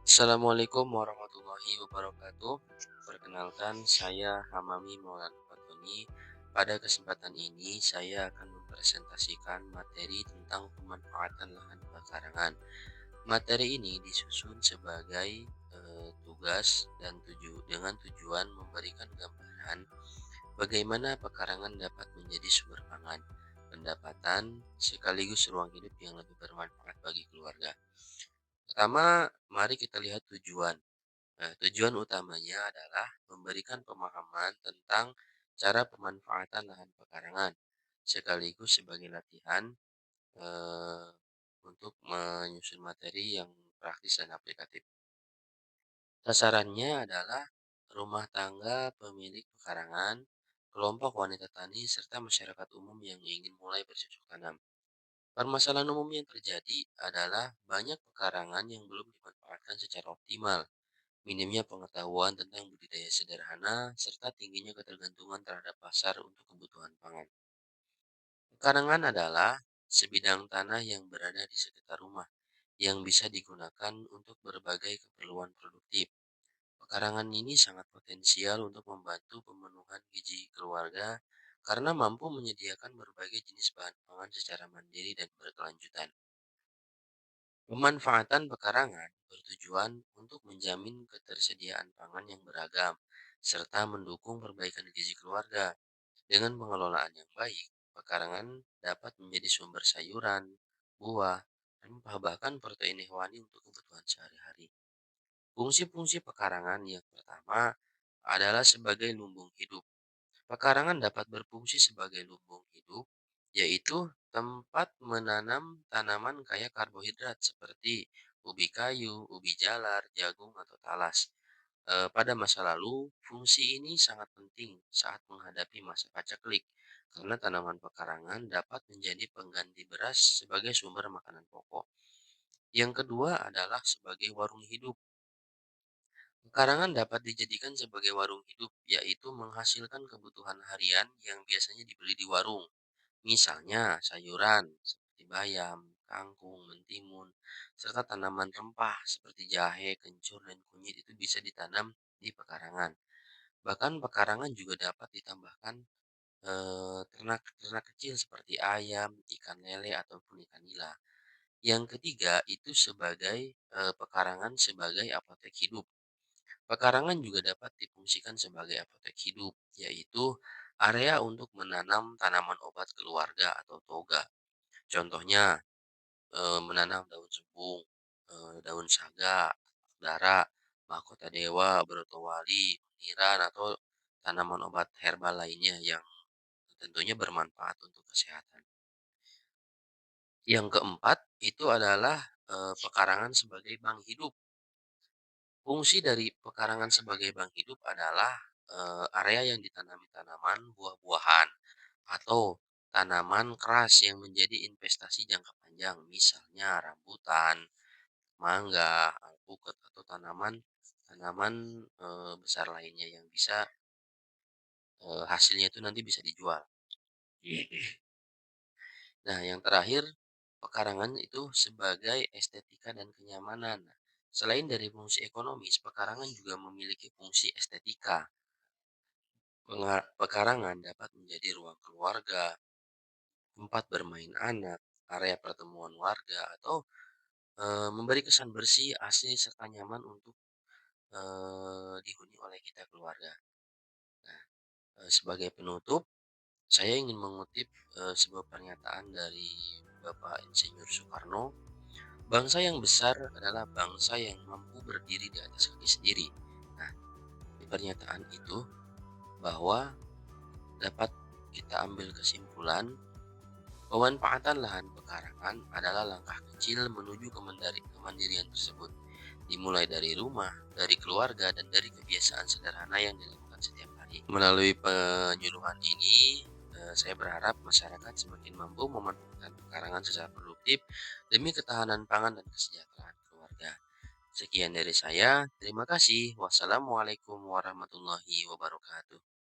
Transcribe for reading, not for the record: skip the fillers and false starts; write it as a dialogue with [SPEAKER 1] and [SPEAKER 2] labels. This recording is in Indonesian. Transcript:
[SPEAKER 1] Assalamualaikum warahmatullahi wabarakatuh. Perkenalkan, saya Hamami Maulana Fatoni. Pada kesempatan ini, saya akan mempresentasikan materi tentang pemanfaatan lahan pekarangan. Materi ini disusun sebagai tugas dan dengan tujuan memberikan gambaran bagaimana pekarangan dapat menjadi sumber pangan, pendapatan, sekaligus ruang hidup yang lebih bermanfaat bagi keluarga. Pertama, mari kita lihat tujuan. Nah, tujuan utamanya adalah memberikan pemahaman tentang cara pemanfaatan lahan pekarangan, sekaligus sebagai latihan eh, untuk menyusun materi yang praktis dan aplikatif. Sasarannya adalah rumah tangga pemilik pekarangan, kelompok wanita tani, serta masyarakat umum yang ingin mulai bercocok tanam. Permasalahan umum yang terjadi adalah banyak pekarangan yang belum dimanfaatkan secara optimal. Minimnya pengetahuan tentang budidaya sederhana, serta tingginya ketergantungan terhadap pasar untuk kebutuhan pangan. Pekarangan adalah sebidang tanah yang berada di sekitar rumah, yang bisa digunakan untuk berbagai keperluan produktif. Pekarangan ini sangat potensial untuk membantu pemenuhan gizi keluarga karena mampu menyediakan berbagai jenis bahan pangan secara mandiri dan berkelanjutan. Pemanfaatan pekarangan bertujuan untuk menjamin ketersediaan pangan yang beragam, serta mendukung perbaikan gizi keluarga. Dengan pengelolaan yang baik, pekarangan dapat menjadi sumber sayuran, buah, rempah, bahkan protein hewani untuk kebutuhan sehari-hari. Fungsi-fungsi pekarangan yang pertama adalah sebagai lumbung hidup. Pekarangan dapat berfungsi sebagai lumbung hidup, yaitu tempat menanam tanaman kaya karbohidrat seperti ubi kayu, ubi jalar, jagung, atau talas. Pada masa lalu, fungsi ini sangat penting saat menghadapi masa paceklik, karena tanaman pekarangan dapat menjadi pengganti beras sebagai sumber makanan pokok. Yang kedua adalah sebagai warung hidup. Pekarangan dapat dijadikan sebagai warung hidup, yaitu menghasilkan kebutuhan harian yang biasanya dibeli di warung. Misalnya sayuran seperti bayam, kangkung, mentimun, serta tanaman rempah seperti jahe, kencur, dan kunyit itu bisa ditanam di pekarangan. Bahkan pekarangan juga dapat ditambahkan ternak-ternak kecil seperti ayam, ikan lele, ataupun ikan nila. Yang ketiga itu sebagai pekarangan sebagai apotek hidup. Pekarangan juga dapat difungsikan sebagai apotek hidup, yaitu area untuk menanam tanaman obat keluarga atau toga. Contohnya, menanam daun sebung, daun saga, dara, mahkota dewa, brotowali, niran, atau tanaman obat herbal lainnya yang tentunya bermanfaat untuk kesehatan. Yang keempat itu adalah pekarangan sebagai bank hidup. Fungsi dari pekarangan sebagai bank hidup adalah area yang ditanami tanaman buah-buahan atau tanaman keras yang menjadi investasi jangka panjang, misalnya rambutan, mangga, alpukat, atau tanaman tanaman besar lainnya yang bisa hasilnya itu nanti bisa dijual. Nah, yang terakhir, pekarangan itu sebagai estetika dan kenyamanan. Nah, selain dari fungsi ekonomis, pekarangan juga memiliki fungsi estetika. Pekarangan dapat menjadi ruang keluarga, tempat bermain anak, area pertemuan warga, atau memberi kesan bersih, asri, serta nyaman untuk dihuni oleh kita keluarga. Nah, sebagai penutup, saya ingin mengutip sebuah pernyataan dari Bapak Insinyur Soekarno. Bangsa yang besar adalah bangsa yang mampu berdiri di atas kaki sendiri. Nah, di pernyataan itu bahwa dapat kita ambil kesimpulan pemanfaatan lahan pekarangan adalah langkah kecil menuju kemandirian tersebut. Dimulai dari rumah, dari keluarga, dan dari kebiasaan sederhana yang dilakukan setiap hari. Melalui penyuluhan ini, saya berharap masyarakat semakin mampu memanfaatkan pekarangan secara produktif demi ketahanan pangan dan kesejahteraan keluarga. Sekian dari saya, terima kasih. Wassalamualaikum warahmatullahi wabarakatuh.